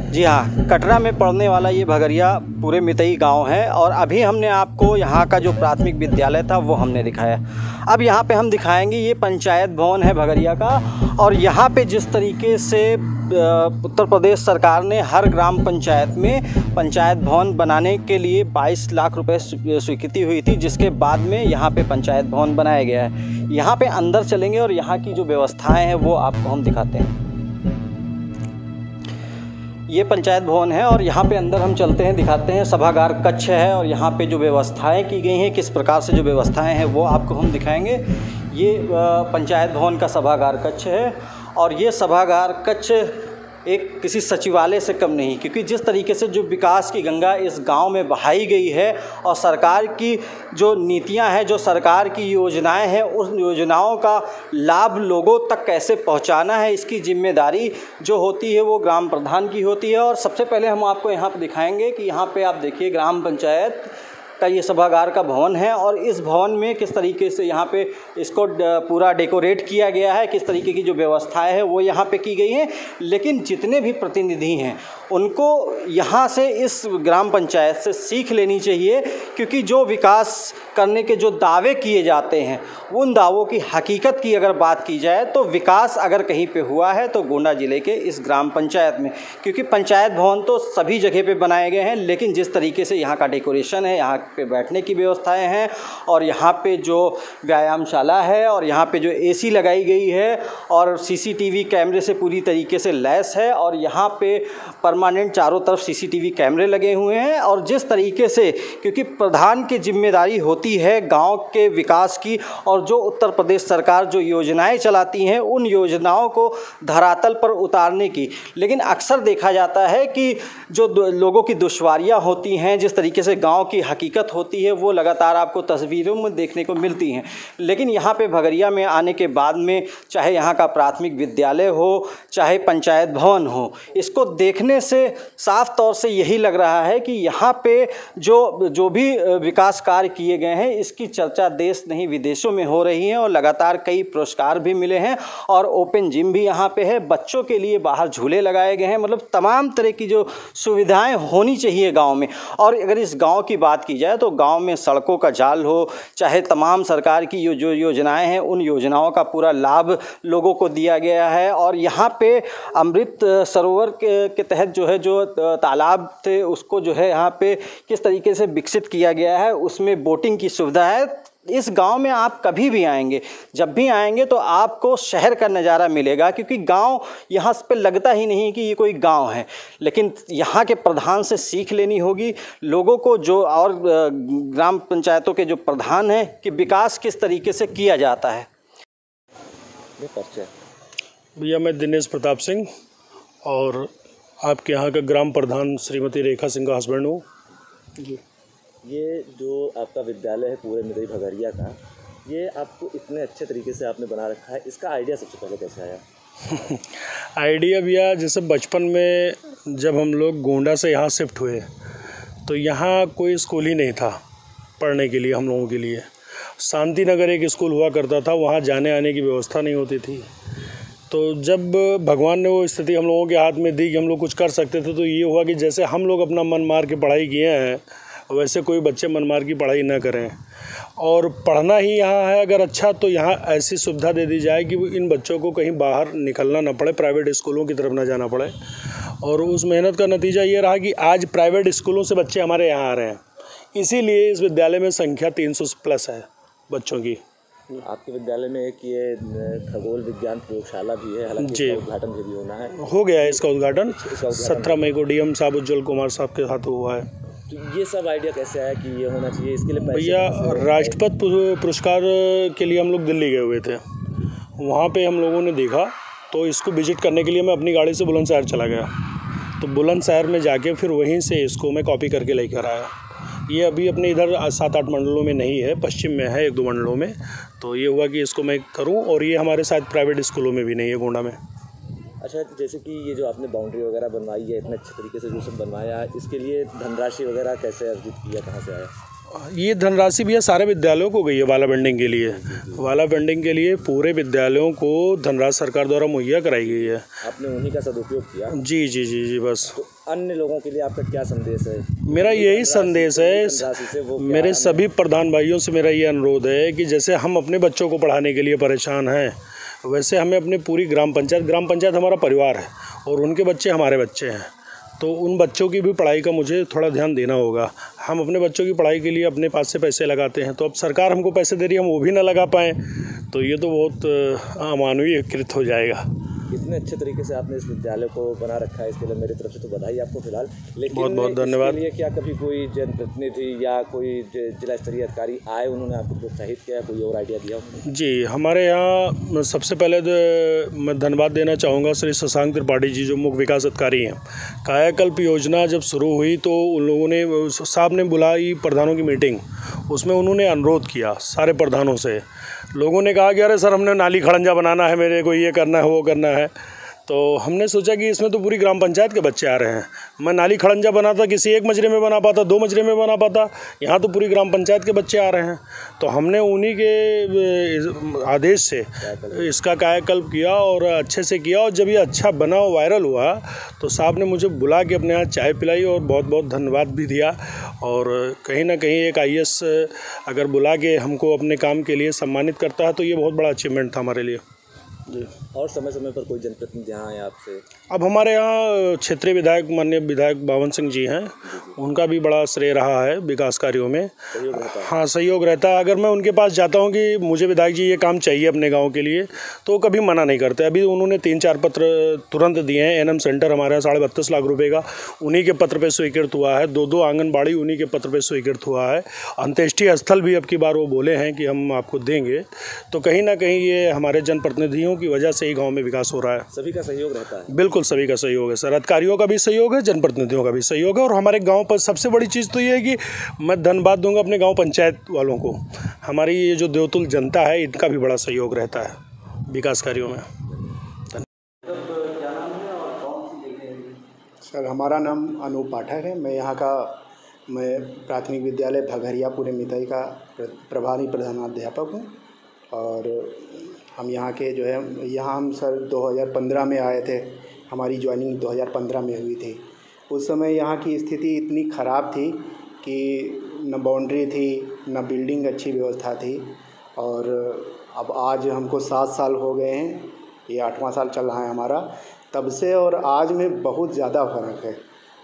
जी हाँ, कटरा में पड़ने वाला ये भगरिया पूरे मितई गांव है और अभी हमने आपको यहाँ का जो प्राथमिक विद्यालय था वो हमने दिखाया। अब यहाँ पे हम दिखाएंगे ये पंचायत भवन है भगरिया का। और यहाँ पे जिस तरीके से उत्तर प्रदेश सरकार ने हर ग्राम पंचायत में पंचायत भवन बनाने के लिए 22 लाख रुपए स्वीकृति हुई थी, जिसके बाद में यहाँ पे पंचायत भवन बनाया गया है। यहाँ पे अंदर चलेंगे और यहाँ की जो व्यवस्थाएँ हैं वो आपको हम दिखाते हैं। ये पंचायत भवन है और यहाँ पे अंदर हम चलते हैं, दिखाते हैं। सभागार कक्ष है और यहाँ पे जो व्यवस्थाएं की गई हैं, किस प्रकार से जो व्यवस्थाएं हैं वो आपको हम दिखाएंगे। ये पंचायत भवन का सभागार कक्ष है और ये सभागार कक्ष एक किसी सचिवालय से कम नहीं, क्योंकि जिस तरीके से जो विकास की गंगा इस गांव में बहाई गई है और सरकार की जो नीतियां हैं, जो सरकार की योजनाएं हैं, उस योजनाओं का लाभ लोगों तक कैसे पहुंचाना है, इसकी जिम्मेदारी जो होती है वो ग्राम प्रधान की होती है। और सबसे पहले हम आपको यहाँ पर दिखाएंगे कि यहाँ पर आप देखिए ग्राम पंचायत का ये सभागार का भवन है और इस भवन में किस तरीके से यहाँ पे इसको पूरा डेकोरेट किया गया है, किस तरीके की जो व्यवस्थाएं है वो यहाँ पे की गई हैं। लेकिन जितने भी प्रतिनिधि हैं उनको यहाँ से, इस ग्राम पंचायत से सीख लेनी चाहिए, क्योंकि जो विकास करने के जो दावे किए जाते हैं उन दावों की हकीकत की अगर बात की जाए तो विकास अगर कहीं पे हुआ है तो गोंडा ज़िले के इस ग्राम पंचायत में। क्योंकि पंचायत भवन तो सभी जगह पे बनाए गए हैं, लेकिन जिस तरीके से यहाँ का डेकोरेशन है, यहाँ पे बैठने की व्यवस्थाएं हैं और यहाँ पे जो व्यायामशाला है और यहाँ पे जो एसी लगाई गई है और सीसीटीवी कैमरे से पूरी तरीके से लैस है और यहाँ पे परमानेंट चारों तरफ सीसीटीवी कैमरे लगे हुए हैं। और जिस तरीके से, क्योंकि प्रधान की जिम्मेदारी होती है गांव के विकास की और जो उत्तर प्रदेश सरकार जो योजनाएं चलाती हैं उन योजनाओं को धरातल पर उतारने की, लेकिन अक्सर देखा जाता है कि जो लोगों की दुश्वारियां होती हैं, जिस तरीके से गांव की हकीकत होती है वो लगातार आपको तस्वीरों में देखने को मिलती हैं। लेकिन यहाँ पे भगरिया में आने के बाद में, चाहे यहाँ का प्राथमिक विद्यालय हो, चाहे पंचायत भवन हो, इसको देखने से साफ तौर से यही लग रहा है कि यहाँ पे जो भी विकास कार्य किए गए हैं इसकी चर्चा देश नहीं विदेशों में हो रही है और लगातार कई पुरस्कार भी मिले हैं। और ओपन जिम भी यहाँ पे है, बच्चों के लिए बाहर झूले लगाए गए हैं, मतलब तमाम तरह की जो सुविधाएं होनी चाहिए गांव में। और अगर इस गांव की बात की जाए तो गांव में सड़कों का जाल हो, चाहे तमाम सरकार की जो योजनाएं हैं उन योजनाओं का पूरा लाभ लोगों को दिया गया है। और यहाँ पे अमृत सरोवर के तहत जो है, जो तालाब थे उसको जो है यहाँ पे किस तरीके से विकसित किया गया है, उसमें बोटिंग की सुविधा है। इस गांव में आप कभी भी आएंगे, जब भी आएंगे तो आपको शहर का नज़ारा मिलेगा, क्योंकि गांव यहाँ पे लगता ही नहीं कि ये कोई गांव है। लेकिन यहाँ के प्रधान से सीख लेनी होगी लोगों को, जो और ग्राम पंचायतों के जो प्रधान हैं, कि विकास किस तरीके से किया जाता है। भैया मैं दिनेश प्रताप सिंह और आपके यहाँ का ग्राम प्रधान श्रीमती रेखा सिंह का हस्बैंड हूँ जी। ये जो आपका विद्यालय है पूरे मितई भगरिया का, ये आपको इतने अच्छे तरीके से आपने बना रखा है, इसका आइडिया सबसे पहले कैसे आया? आइडिया भैया, जैसे बचपन में जब हम लोग गोंडा से यहाँ शिफ्ट हुए तो यहाँ कोई स्कूल ही नहीं था पढ़ने के लिए हम लोगों के लिए। शांति नगर एक स्कूल हुआ करता था, वहाँ जाने आने की व्यवस्था नहीं होती थी। तो जब भगवान ने वो स्थिति हम लोगों के हाथ में दी कि हम लोग कुछ कर सकते थे, तो ये हुआ कि जैसे हम लोग अपना मन मार के पढ़ाई किए हैं वैसे कोई बच्चे मन मार की पढ़ाई ना करें। और पढ़ना ही यहाँ है अगर अच्छा, तो यहाँ ऐसी सुविधा दे दी जाए कि इन बच्चों को कहीं बाहर निकलना ना पड़े, प्राइवेट स्कूलों की तरफ ना जाना पड़े। और उस मेहनत का नतीजा ये रहा कि आज प्राइवेट स्कूलों से बच्चे हमारे यहाँ आ रहे हैं। इसीलिए इस विद्यालय में संख्या 300 प्लस है बच्चों की। आपके विद्यालय में एक ये खगोल विज्ञान प्रयोगशाला भी है, हालांकि इसका उद्घाटन भी होना है, हो गया है इसका उद्घाटन 17 मई को डीएम साहब उज्जवल कुमार साहब के साथ हुआ है। तो ये सब आइडिया कैसे आया कि ये होना चाहिए? इसके लिए भैया राष्ट्रपति पुरस्कार के लिए हम लोग दिल्ली गए हुए थे, वहाँ पे हम लोगों ने देखा तो इसको विजिट करने के लिए मैं अपनी गाड़ी से बुलंदशहर चला गया। तो बुलंदशहर में जाके फिर वहीं से इसको मैं कॉपी करके लेकर आया। ये अभी अपने इधर 7-8 मंडलों में नहीं है, पश्चिम में है 1-2 मंडलों में। तो ये हुआ कि इसको मैं करूं, और ये हमारे साथ प्राइवेट स्कूलों में भी नहीं है गोंडा में। अच्छा, जैसे कि ये जो आपने बाउंड्री वगैरह बनवाई है, इतने अच्छे तरीके से जो सब बनवाया, इसके लिए धनराशि वगैरह कैसे अर्जित किया, कहाँ से आया? ये धनराशि भैया सारे विद्यालयों को गई है वाला वेंडिंग के लिए। वाला वेंडिंग के लिए पूरे विद्यालयों को धनराशि सरकार द्वारा मुहैया कराई गई है। आपने उन्हीं का सदुपयोग किया। जी जी जी जी बस। तो अन्य लोगों के लिए आपका क्या संदेश है? मेरा यही संदेश है, मेरे सभी प्रधान भाइयों से मेरा ये अनुरोध है कि जैसे हम अपने बच्चों को पढ़ाने के लिए परेशान हैं, वैसे हमें अपनी पूरी ग्राम पंचायत हमारा परिवार है और उनके बच्चे हमारे बच्चे हैं, तो उन बच्चों की भी पढ़ाई का मुझे थोड़ा ध्यान देना होगा। हम अपने बच्चों की पढ़ाई के लिए अपने पास से पैसे लगाते हैं, तो अब सरकार हमको पैसे दे रही है, हम वो भी ना लगा पाएँ तो ये तो बहुत अमानवीयकृत हो जाएगा। इतने अच्छे तरीके से आपने इस विद्यालय को बना रखा है, इसके लिए मेरी तरफ से तो बधाई आपको फिलहाल। लेकिन बहुत बहुत धन्यवाद। इसके लिए क्या कभी कोई जनप्रतिनिधि या कोई जिला स्तरीय अधिकारी आए, उन्होंने आपको प्रोत्साहित किया, कोई और आइडिया दिया उन्होंने? जी, हमारे यहाँ सबसे पहले तो मैं धन्यवाद देना चाहूँगा श्री शशांक त्रिपाठी जी, जो मुख्य विकास अधिकारी हैं। कायाकल्प योजना जब शुरू हुई तो उन लोगों ने, साहब ने बुलाई प्रधानों की मीटिंग, उसमें उन्होंने अनुरोध किया सारे प्रधानों से। लोगों ने कहा कि अरे सर हमने नाली खड़ंजा बनाना है, मेरे को ये करना है वो करना है, तो हमने सोचा कि इसमें तो पूरी ग्राम पंचायत के बच्चे आ रहे हैं। मैं नाली खड़ंजा बनाता किसी एक मजरे में बना पाता, 2 मजरे में बना पाता, यहाँ तो पूरी ग्राम पंचायत के बच्चे आ रहे हैं। तो हमने उन्हीं के आदेश से इसका कायाकल्प किया और अच्छे से किया, और जब ये अच्छा बना और वायरल हुआ तो साहब ने मुझे बुला के अपने यहाँ चाय पिलाई और बहुत बहुत धन्यवाद भी दिया। और कहीं ना कहीं एक IAS अगर बुला के हमको अपने काम के लिए सम्मानित करता है तो ये बहुत बड़ा अचीवमेंट था हमारे लिए जी। और समय समय पर कोई जनप्रतिनिधि यहाँ आए आपसे? अब हमारे यहाँ क्षेत्रीय विधायक माननीय विधायक बावन सिंह जी हैं, उनका भी बड़ा श्रेय रहा है विकास कार्यों में। सहयोग रहता है? हाँ, सहयोग रहता है। अगर मैं उनके पास जाता हूँ कि मुझे विधायक जी ये काम चाहिए अपने गांव के लिए, तो कभी मना नहीं करते। अभी उन्होंने 3-4 पत्र तुरंत दिए हैं। NM सेंटर हमारे यहाँ 32.5 लाख रुपये का उन्हीं के पत्र पर स्वीकृत हुआ है। 2 आंगनबाड़ी उन्हीं के पत्र पर स्वीकृत हुआ है। अंत्येष्टि स्थल भी अब की बार वो बोले हैं कि हम आपको देंगे। तो कहीं ना कहीं ये हमारे जनप्रतिनिधियों की वजह से ही गाँव में विकास हो रहा है। सभी का सहयोग रहता है? बिल्कुल सभी का सहयोग है सर, अधिकारियों का भी सहयोग है, जनप्रतिनिधियों का भी सहयोग है। और हमारे गांव पर सबसे बड़ी चीज़ तो ये है कि मैं धन्यवाद दूंगा अपने गांव पंचायत वालों को। हमारी ये जो देवतुल जनता है, इनका भी बड़ा सहयोग रहता है विकास कार्यों में। सर, हमारा नाम अनूप पाठक है। मैं प्राथमिक विद्यालय भगरियापुर मितई का प्रभारी प्रधानाध्यापक हूँ। और हम यहाँ के जो है, यहाँ हम सर 2015 में आए थे। हमारी ज्वाइनिंग 2015 में हुई थी। उस समय यहाँ की स्थिति इतनी ख़राब थी कि न बाउंड्री थी, न बिल्डिंग अच्छी व्यवस्था थी। और अब आज हमको 7 साल हो गए हैं, ये 8वां साल चल रहा है हमारा। तब से और आज में बहुत ज़्यादा फ़र्क है।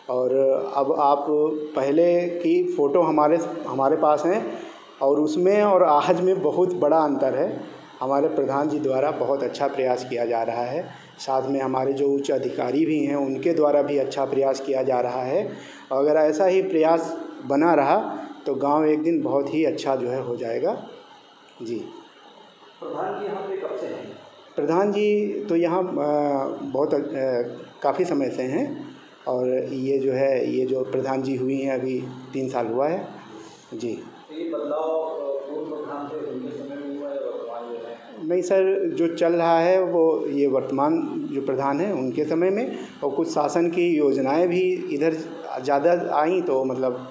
और अब आप पहले की फ़ोटो हमारे पास हैं और उसमें और आज में बहुत बड़ा अंतर है। हमारे प्रधान जी द्वारा बहुत अच्छा प्रयास किया जा रहा है। साथ में हमारे जो उच्च अधिकारी भी हैं, उनके द्वारा भी अच्छा प्रयास किया जा रहा है। अगर ऐसा ही प्रयास बना रहा तो गांव एक दिन बहुत ही अच्छा जो है हो जाएगा जी। प्रधान जी यहाँ पे कब से हैं? प्रधान जी तो यहाँ बहुत काफ़ी समय से हैं। और ये जो प्रधान जी हुई हैं अभी 3 साल हुआ है जी। ये बदलाव पूर्व प्रधान से उनके समय में हुआ है, वर्तमान में है? नहीं सर, जो चल रहा है वो ये वर्तमान जो प्रधान हैं उनके समय में, और कुछ शासन की योजनाएं भी इधर ज़्यादा आई, तो मतलब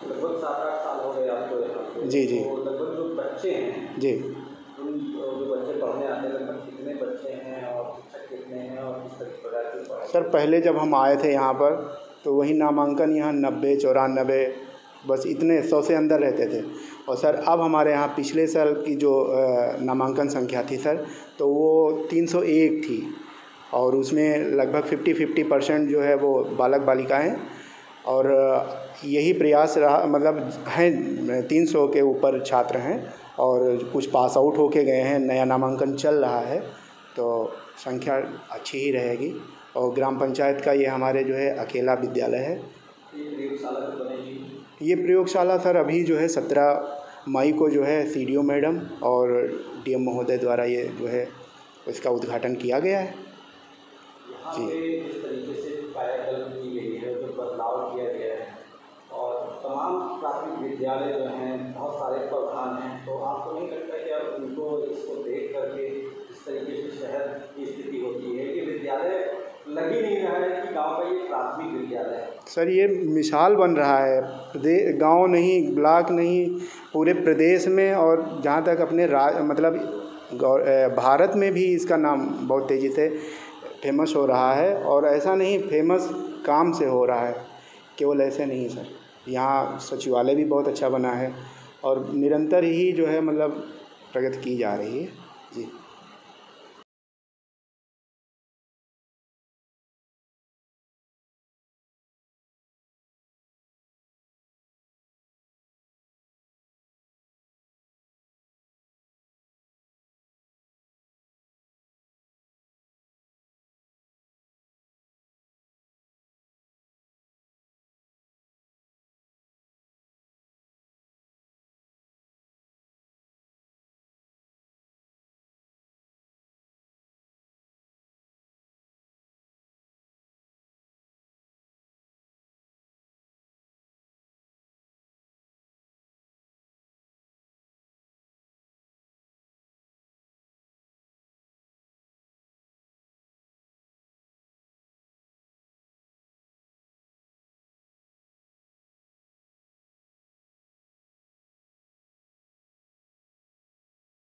लगभग 7-8 साल हो गए आपको यहाँ पे। जी जी। तो लगभग जो बच्चे हैं जी, उन जो बच्चे पढ़ने आते हैं, लगभग कितने बच्चे हैं और शिक्षक कितने हैं और किस प्रकार की पढ़ाई? सर पहले जब हम आए थे यहाँ पर तो वही नामांकन यहाँ 90-94 बस इतने 100 से अंदर रहते थे। और सर अब हमारे यहाँ पिछले साल की जो नामांकन संख्या थी सर, तो वो 301 थी। और उसमें लगभग 50% जो है वो बालक बालिकाएँ। और यही प्रयास रहा, मतलब हैं 300 के ऊपर छात्र हैं और कुछ पास आउट होके गए हैं। नया नामांकन चल रहा है तो संख्या अच्छी ही रहेगी। और ग्राम पंचायत का ये हमारे जो है अकेला विद्यालय है। ये प्रयोगशाला सर अभी जो है 17 मई को जो है CDO मैडम और DM महोदय द्वारा ये जो है इसका उद्घाटन किया गया है जी। जिस तरीके से कायाकल्प की गई है, जो बदलाव किया गया है और तमाम प्राथमिक विद्यालय जो हैं बहुत सारे प्रधान हैं, तो आपको नहीं लगता कि अब उनको इसको देख करके इस तरीके से शहर की स्थिति होती है कि विद्यालय लग ही नहीं रहा है कि गांव का ये प्राथमिक विद्यालय है। सर ये मिसाल बन रहा है, गांव नहीं, ब्लॉक नहीं, पूरे प्रदेश में और जहाँ तक अपने मतलब भारत में भी इसका नाम बहुत तेज़ी से फेमस हो रहा है। और ऐसा नहीं, फेमस काम से हो रहा है, केवल ऐसे नहीं सर। यहाँ सचिवालय भी बहुत अच्छा बना है और निरंतर ही जो है मतलब प्रगति की जा रही है जी।